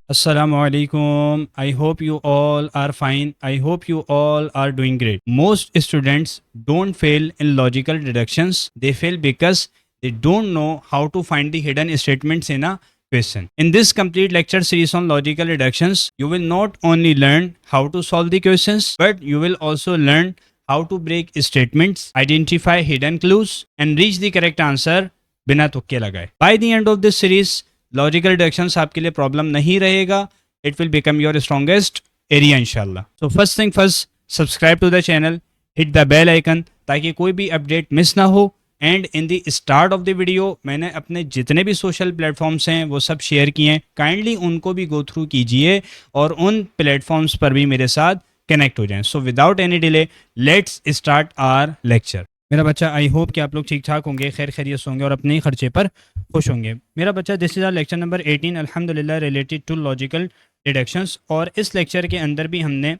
Assalamualaikum. I hope you all are fine. I hope you all are doing great. Most students don't fail in logical deductions. They fail because they don't know how to find the hidden statements in a question. In this complete lecture series on logical deductions, you will not only learn how to solve the questions, but you will also learn how to break statements, identify hidden clues, and reach the correct answer बिना तुक्के लगाए. By the end of this series, logical deductions आपके लिए problem नहीं रहेगा. It will become your strongest area इंशाल्लाह. So first thing first, subscribe to the channel, hit the bell icon ताकि कोई भी अपडेट मिस ना हो. And in the start of the video मैंने अपने जितने भी सोशल प्लेटफॉर्म्स हैं वो सब शेयर किए हैं. काइंडली उनको भी गो थ्रू कीजिए और उन प्लेटफॉर्म्स पर भी मेरे साथ कनेक्ट हो जाएं. So without any delay let's start our lecture. मेरा बच्चा, आई होप कि आप लोग ठीक ठाक होंगे, खैर खैरियत होंगे और अपने ही खर्चे पर खुश होंगे. मेरा बच्चा, this is are lecture number 18 अल्हम्दुलिल्लाह रिलेटेड टू लॉजिकल डिडक्शंस. और इस लेक्चर के अंदर भी हमने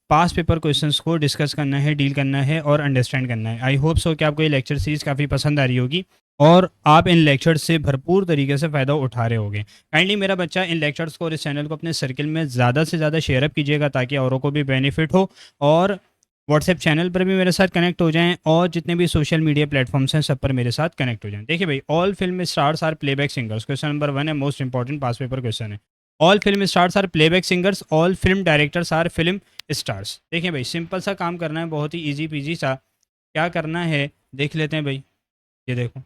पास पेपर क्वेश्चंस को डिस्कस करना है, डील करना है और अंडरस्टैंड करना है. आई होप सो कि आपको ये लेक्चर सीरीज़ काफ़ी पसंद आ रही होगी और आप इन लेक्चर्स से भरपूर तरीके से फ़ायदा उठा रहे होंगे. काइंडली मेरा बच्चा, इन लेक्चर्स को और इस चैनल को अपने सर्किल में ज़्यादा से ज़्यादा शेयर अप कीजिएगा ताकि औरों को भी बेनिफिट हो. और व्हाट्सएप चैनल पर भी मेरे साथ कनेक्ट हो जाएं और जितने भी सोशल मीडिया प्लेटफॉर्म्स हैं सब पर मेरे साथ कनेक्ट हो जाएं. देखिए भाई, all film stars are playback singers. Question number 1 है, most important past paper question है. All film stars are playback singers, all film directors are film stars. देखिए भाई, सिंपल सा काम करना है, बहुत ही ईजी पीजी सा. क्या करना है देख लेते हैं भाई. ये देखो,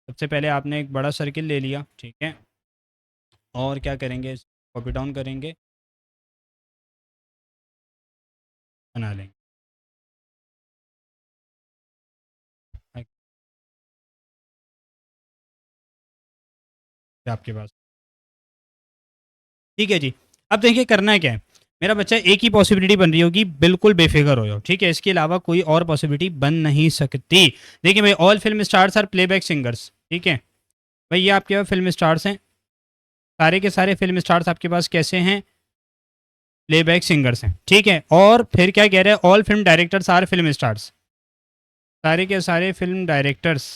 सबसे पहले आपने एक बड़ा सर्किल ले लिया, ठीक है. और क्या करेंगे, कॉपी डाउन करेंगे, बना लेंगे. आपके पास ठीक है जी. अब देखिए करना है क्या है. मेरा बच्चा, एक ही पॉसिबिलिटी बन रही होगी, बिल्कुल बेफिक्र हो जाओ, ठीक है. इसके अलावा कोई और पॉसिबिलिटी बन नहीं सकती. देखिए भाई, all film stars are playback singers, ठीक है भाई. ये आपके पास फिल्म स्टार्स हैं, सारे के सारे फिल्म स्टार्स आपके पास कैसे हैं, प्लेबैक सिंगर्स हैं, ठीक है. और फिर क्या कह रहे हैं, all film directors are film stars. सारे के सारे फिल्म डायरेक्टर्स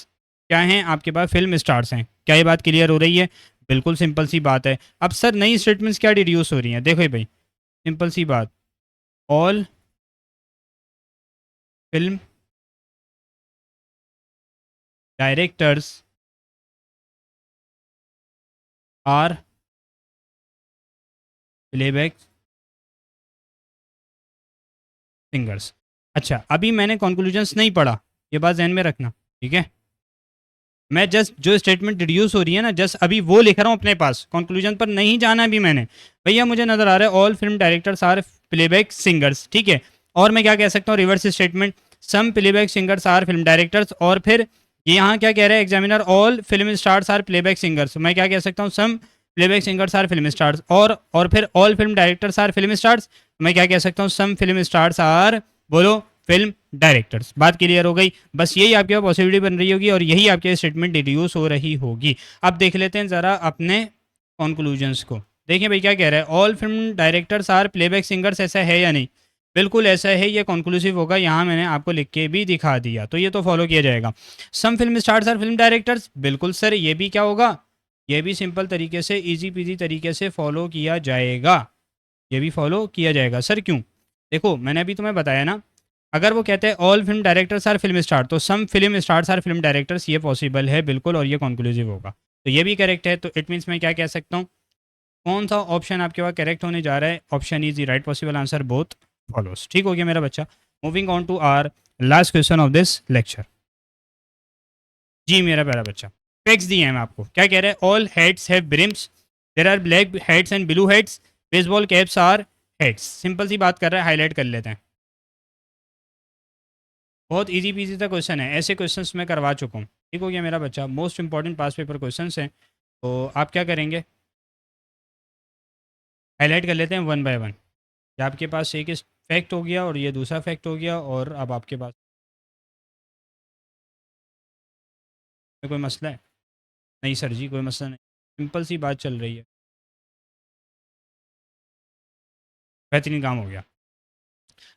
क्या हैं आपके पास, फिल्म स्टार्स हैं. क्या ये बात क्लियर हो रही है? बिल्कुल सिंपल सी बात है. अब सर नई स्टेटमेंट्स क्या डिड्यूस हो रही हैं, देखो भाई, सिंपल सी बात. All film directors are playback singers. अच्छा, अभी मैंने कंक्लूजन्स नहीं पढ़ा, ये बात ध्यान में रखना, ठीक है. मैं जस्ट जो स्टेटमेंट डिड्यूस हो रही है ना, जस्ट अभी वो लिख रहा हूँ अपने पास, कंक्लूजन पर नहीं जाना अभी मैंने. भैया मुझे नजर आ रहा है all film directors are playback singers, ठीक है. और मैं क्या कह सकता हूँ, reverse statement, some playback singers are film directors. और फिर ये यहाँ क्या कह रहा है examiner, all film stars are playback singers. मैं क्या कह सकता हूँ, some playback singers are film stars. और फिर all film directors are film stars. मैं क्या कह सकता हूँ, सम फिल्म स्टार्स आर, बोलो, फिल्म डायरेक्टर्स. बात क्लियर हो गई. बस यही आपके पास पॉसिबिलिटी बन रही होगी और यही आपके स्टेटमेंट डिड्यूस हो रही होगी. अब देख लेते हैं ज़रा अपने कंक्लूजन्स को. देखिए भाई क्या कह रहा है, all film directors are playback singers. ऐसा है या नहीं? बिल्कुल ऐसा है, ये कंक्लूसिव होगा. यहाँ मैंने आपको लिख के भी दिखा दिया, तो ये तो फॉलो किया जाएगा. Some film stars are film directors, बिल्कुल सर, ये भी क्या होगा, ये भी सिंपल तरीके से, ईजी पीजी तरीके से फॉलो किया जाएगा. ये भी फॉलो किया जाएगा. सर क्यों? देखो मैंने अभी तुम्हें बताया ना, अगर वो कहते हैं all film directors are film star, तो some film stars are film directors, ये पॉसिबल है बिल्कुल, और ये कंक्लूसिव होगा. तो ये भी करेक्ट है. तो इट मीन्स मैं क्या कह सकता हूँ, कौन सा ऑप्शन आपके पास करेक्ट होने जा रहा है, option is the right possible answer, both follows. ठीक हो गया मेरा बच्चा. Moving on to our last question of this lecture. जी मेरा प्यारा बच्चा, फैक्ट्स दिए हैं आपको. क्या कह रहे हैं, all heads have brims, there are black heads and blue heads, baseball caps are heads. Simple सी बात कर रहा है, हाईलाइट कर लेते हैं. बहुत इजी पीजी सा क्वेश्चन है, ऐसे क्वेश्चंस मैं करवा चुका हूँ. ठीक हो गया मेरा बच्चा. Most important past paper questions हैं. तो आप क्या करेंगे, हाईलाइट कर लेते हैं वन बाय वन. ये आपके पास एक फैक्ट हो गया और ये दूसरा फैक्ट हो गया, और अब आपके पास कोई मसला है? नहीं सर जी, कोई मसला नहीं, सिंपल सी बात चल रही है. बेहतरीन काम हो गया.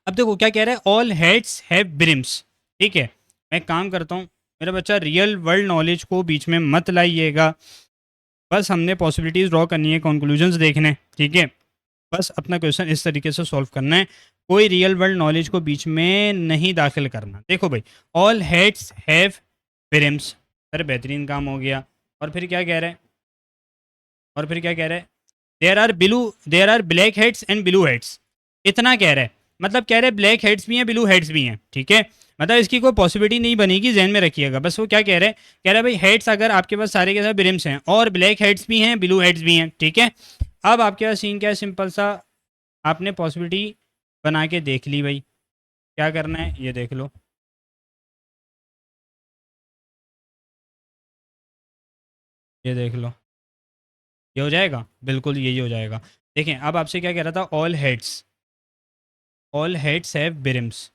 अब देखो क्या कह रहा है, ऑल हेड्स हैव ब्रिम्स. ठीक है, मैं एक काम करता हूँ, मेरा बच्चा रियल वर्ल्ड नॉलेज को बीच में मत लाइएगा. बस हमने पॉसिबिलिटीज़ ड्रॉ करनी है, कंक्लूजन्स देखने हैं, ठीक है। बस अपना क्वेश्चन इस तरीके से सॉल्व करना है, कोई रियल वर्ल्ड नॉलेज को बीच में नहीं दाखिल करना। देखो भाई, ऑल हेड्स हैव ब्रिम्स, अरे बेहतरीन काम हो गया। और फिर क्या कह रहे हैं, और फिर क्या कह रहे हैं, there are black heads and blue heads, इतना कह रहे हैं, मतलब कह रहे हैं ब्लैक हेड्स भी हैं ब्लू हेड्स भी हैं, ठीक है। मतलब इसकी कोई पॉसिबिलिटी नहीं बनेगी, जहन में रखिएगा। बस वो क्या कह रहे हैं, कह रहे हैं भाई हेड्स अगर आपके पास सारे के सारे ब्रिम्स हैं और ब्लैक हेड्स भी हैं ब्लू हेड्स भी हैं, ठीक है। अब आपके पास सीन क्या है, सिंपल सा, आपने पॉसिबिलिटी बना के देख ली भाई, क्या करना है ये देख लो, ये देख लो, ये हो जाएगा, बिल्कुल यही हो जाएगा। देखें अब आपसे क्या कह रहा था, ऑल हेड्स हैव ब्रिम्स,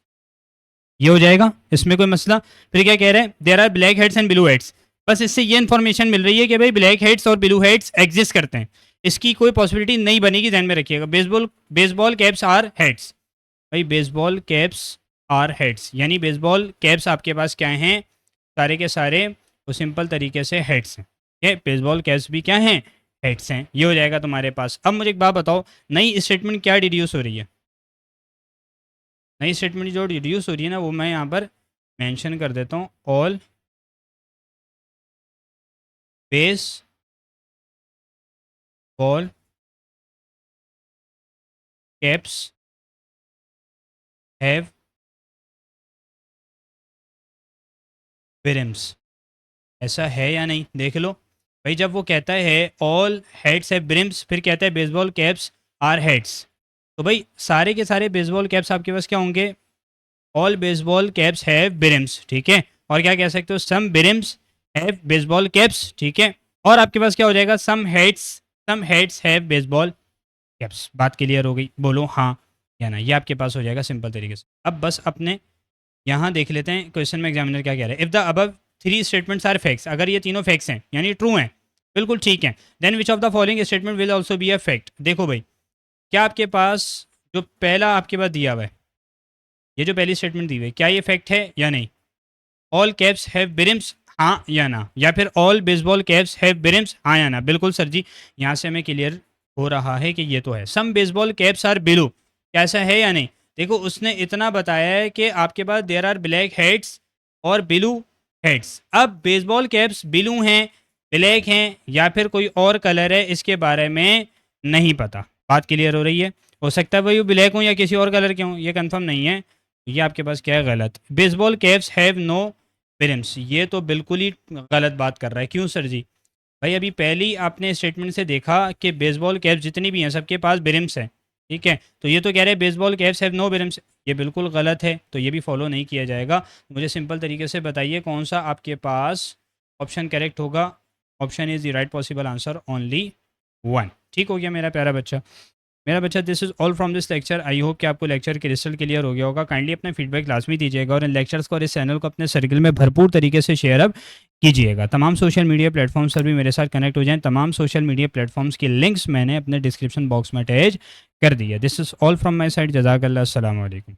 ये हो जाएगा, इसमें कोई मसला। फिर क्या कह रहे हैं, there are black heads and blue heads, बस इससे ये इन्फॉर्मेशन मिल रही है कि भाई ब्लैक हेड्स और ब्लू हेड्स एग्जिस्ट करते हैं, इसकी कोई पॉसिबिलिटी नहीं बनेगी, ध्यान में रखिएगा। Baseball baseball caps are heads, भाई बेसबॉल कैप्स आर हेड्स, यानी बेसबॉल कैप्स आपके पास क्या हैं, सारे के सारे वो सिंपल तरीके से हेड्स हैं, ठीक है। बेसबॉल कैप्स भी क्या हैं, हेड्स हैं, ये हो जाएगा तुम्हारे पास। अब मुझे एक बात बताओ, नई स्टेटमेंट क्या डिड्यूस हो रही है, नई स्टेटमेंट जो डिड्यूस हो रही है ना, वो मैं यहाँ पर मेंशन कर देता हूँ, all base ball caps have brims, ऐसा है या नहीं देख लो भाई। जब वो कहता है ऑल हेड्स हैव ब्रिम्स, फिर कहता है बेसबॉल कैप्स आर हेड्स, तो भाई सारे के सारे बेसबॉल कैप्स आपके पास क्या होंगे, all baseball caps have brims, ठीक है। और क्या कह सकते हो, सम ब्रिम्स हैव बेसबॉल कैप्स, ठीक है। और आपके पास क्या हो जाएगा, सम हेड्स हैव बेसबॉल कैप्स। बात क्लियर हो गई, बोलो हाँ या ना, ये आपके पास हो जाएगा सिंपल तरीके से। अब बस अपने यहाँ देख लेते हैं क्वेश्चन में एग्जामिनर क्या कह रहा है। If the above three statements are facts, अगर ये तीनों फैक्ट्स हैं यानी ट्रू हैं, बिल्कुल ठीक है, then which of the following statement will also be a fact. देखो भाई, क्या आपके पास जो पहला आपके पास दिया हुआ है, ये जो पहली स्टेटमेंट दी हुई है, क्या ये फैक्ट है या नहीं, ऑल कैप्स हैव ब्रिम्स, हाँ या ना, या फिर all baseball caps have brims, हाँ या ना। बिल्कुल सर जी, यहाँ से हमें क्लियर हो रहा है कि ये तो है। सम बेसबॉल कैप्स आर ब्लू, कैसा है या नहीं, देखो उसने इतना बताया है कि आपके पास देयर आर ब्लैक हेड्स और ब्लू हेड्स। अब बेसबॉल कैप्स ब्लू हैं, ब्लैक हैं, या फिर कोई और कलर है, इसके बारे में नहीं पता। बात क्लियर हो रही है, हो सकता है भाई वो ब्लैक हों या किसी और कलर के हों, ये कंफर्म नहीं है। ये आपके पास क्या है, गलत। Baseball caps have no brims, ये तो बिल्कुल ही गलत बात कर रहा है। क्यों सर जी, भाई अभी पहली आपने स्टेटमेंट से देखा कि बेसबॉल कैप्स जितनी भी हैं सबके पास ब्रिम्स हैं, ठीक है। तो ये तो कह रहे हैं baseball caps have no brims, ये बिल्कुल गलत है, तो ये भी फॉलो नहीं किया जाएगा। मुझे सिंपल तरीके से बताइए कौन सा आपके पास ऑप्शन करेक्ट होगा। Option is the right possible answer, only one. ठीक हो गया मेरा प्यारा बच्चा। मेरा बच्चा, this is all from this lecture. I hope कि आपको लेक्चर के रिजल्ट क्लियर हो गया होगा। काइंडली अपना फीडबैक लाजमी दीजिएगा और इन लेक्चर्स को और इस चैनल को अपने सर्कल में भरपूर तरीके से शेयर अप कीजिएगा। तमाम सोशल मीडिया प्लेटफॉर्म्स पर भी मेरे साथ कनेक्ट हो जाएं। तमाम सोशल मीडिया प्लेटफॉर्म्स की लिंक्स मैंने अपने डिस्क्रिप्शन बॉक्स में अटैच कर दी है। This is all from my side. जज़ाकल्लाह, अस्सलाम वालेकुम।